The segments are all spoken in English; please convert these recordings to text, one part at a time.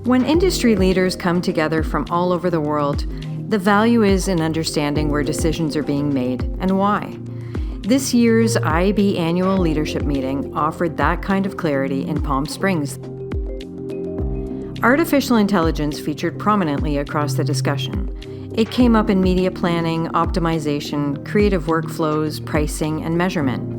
When industry leaders come together from all over the world, the value is in understanding where decisions are being made and why. This year's IAB annual leadership meeting offered that kind of clarity in Palm Springs. Artificial intelligence featured prominently across the discussion. It came up in media planning, optimization, creative workflows, pricing, and measurement.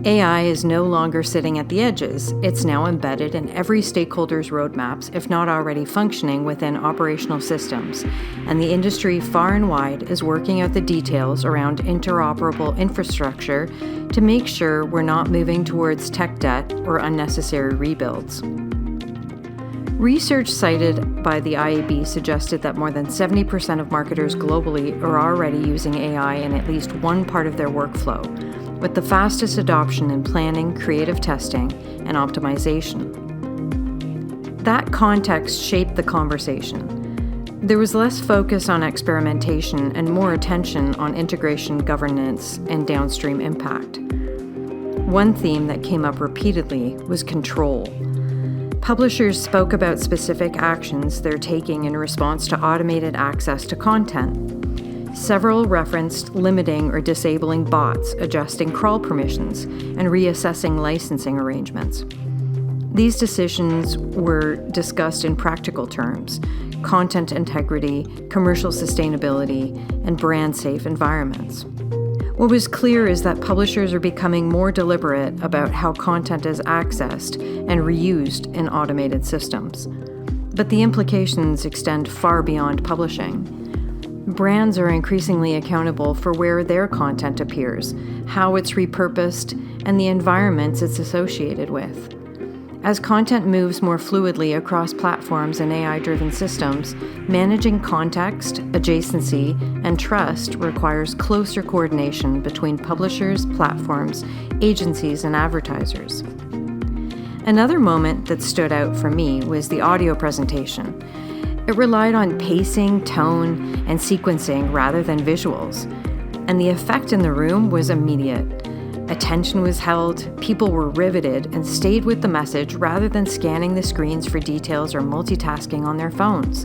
AI is no longer sitting at the edges. It's now embedded in every stakeholder's roadmaps, if not already functioning within operational systems. And the industry far and wide is working out the details around interoperable infrastructure to make sure we're not moving towards tech debt or unnecessary rebuilds. Research cited by the IAB suggested that more than 70% of marketers globally are already using AI in at least one part of their workflow, with the fastest adoption in planning, creative testing, and optimization. That context shaped the conversation. There was less focus on experimentation and more attention on integration, governance, and downstream impact. One theme that came up repeatedly was control. Publishers spoke about specific actions they're taking in response to automated access to content. Several referenced limiting or disabling bots, adjusting crawl permissions, and reassessing licensing arrangements. These decisions were discussed in practical terms: content integrity, commercial sustainability, and brand-safe environments. What was clear is that publishers are becoming more deliberate about how content is accessed and reused in automated systems. But the implications extend far beyond publishing. Brands are increasingly accountable for where their content appears, how it's repurposed, and the environments it's associated with. As content moves more fluidly across platforms and AI-driven systems, managing context, adjacency, and trust requires closer coordination between publishers, platforms, agencies, and advertisers. Another moment that stood out for me was the audio presentation. It relied on pacing, tone, and sequencing rather than visuals, and the effect in the room was immediate. Attention was held, people were riveted and stayed with the message rather than scanning the screens for details or multitasking on their phones.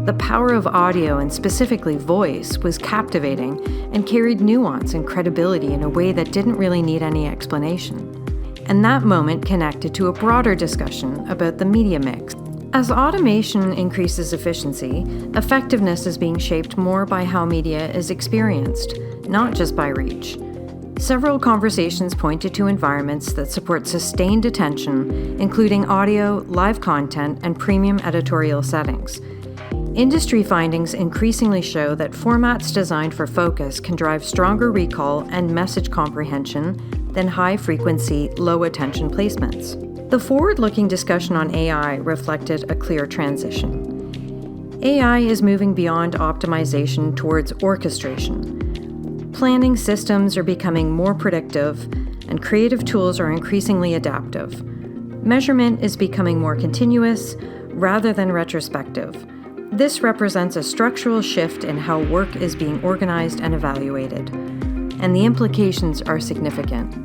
The power of audio, and specifically voice, was captivating and carried nuance and credibility in a way that didn't really need any explanation. And that moment connected to a broader discussion about the media mix. As automation increases efficiency, effectiveness is being shaped more by how media is experienced, not just by reach. Several conversations pointed to environments that support sustained attention, including audio, live content, and premium editorial settings. Industry findings increasingly show that formats designed for focus can drive stronger recall and message comprehension than high-frequency, low-attention placements. The forward-looking discussion on AI reflected a clear transition. AI is moving beyond optimization towards orchestration. Planning systems are becoming more predictive, and creative tools are increasingly adaptive. Measurement is becoming more continuous rather than retrospective. This represents a structural shift in how work is being organized and evaluated, and the implications are significant.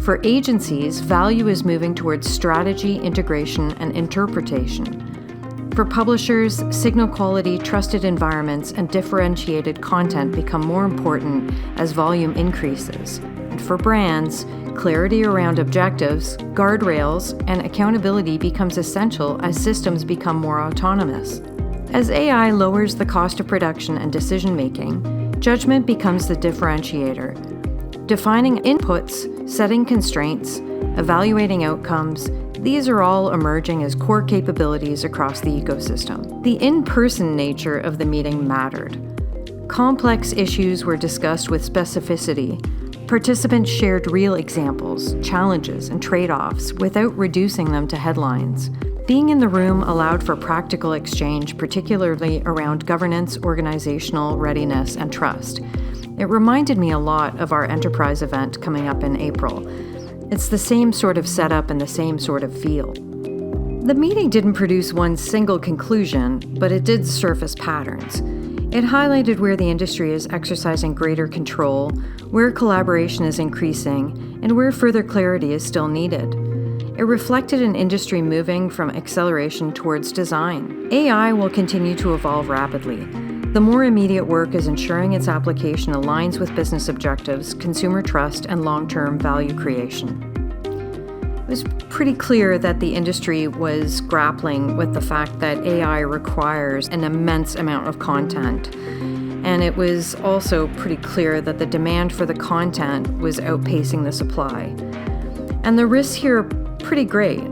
For agencies, value is moving towards strategy, integration, and interpretation. For publishers, signal quality, trusted environments, and differentiated content become more important as volume increases. And for brands, clarity around objectives, guardrails, and accountability becomes essential as systems become more autonomous. As AI lowers the cost of production and decision-making, judgment becomes the differentiator. Defining inputs, setting constraints, evaluating outcomes, these are all emerging as core capabilities across the ecosystem. The in-person nature of the meeting mattered. Complex issues were discussed with specificity. Participants shared real examples, challenges, and trade-offs without reducing them to headlines. Being in the room allowed for practical exchange, particularly around governance, organizational readiness, and trust. It reminded me a lot of our enterprise event coming up in April. It's the same sort of setup and the same sort of feel. The meeting didn't produce one single conclusion, but it did surface patterns. It highlighted where the industry is exercising greater control, where collaboration is increasing, and where further clarity is still needed. It reflected an industry moving from acceleration towards design. AI will continue to evolve rapidly. The more immediate work is ensuring its application aligns with business objectives, consumer trust, and long-term value creation. It was pretty clear that the industry was grappling with the fact that AI requires an immense amount of content. And it was also pretty clear that the demand for the content was outpacing the supply. And the risks here are pretty great.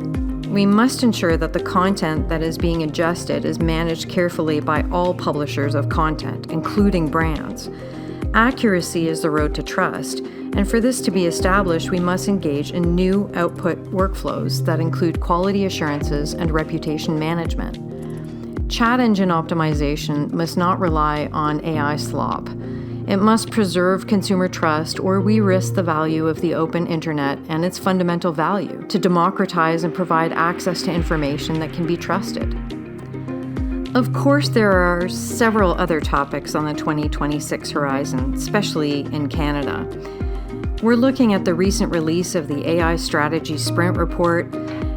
We must ensure that the content that is being ingested is managed carefully by all publishers of content, including brands. Accuracy is the road to trust, and for this to be established, we must engage in new output workflows that include quality assurances and reputation management. Chat engine optimization must not rely on AI slop. It must preserve consumer trust, or we risk the value of the open internet and its fundamental value to democratize and provide access to information that can be trusted. Of course, there are several other topics on the 2026 horizon, especially in Canada. We're looking at the recent release of the AI Strategy Sprint Report,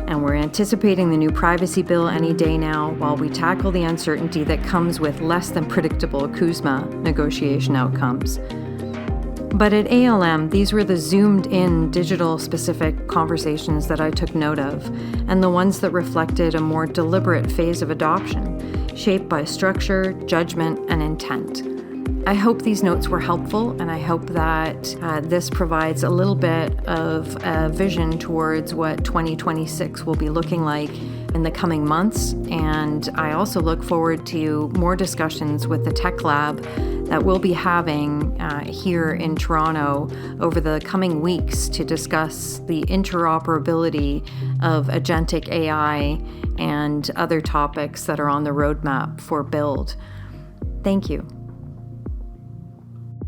and we're anticipating the new privacy bill any day now while we tackle the uncertainty that comes with less than predictable CUSMA negotiation outcomes. But at ALM, these were the zoomed-in digital-specific conversations that I took note of, and the ones that reflected a more deliberate phase of adoption, shaped by structure, judgment, and intent. I hope these notes were helpful, and I hope that this provides a little bit of a vision towards what 2026 will be looking like in the coming months. And I also look forward to more discussions with the Tech Lab that we'll be having here in Toronto over the coming weeks to discuss the interoperability of agentic AI and other topics that are on the roadmap for build. Thank you.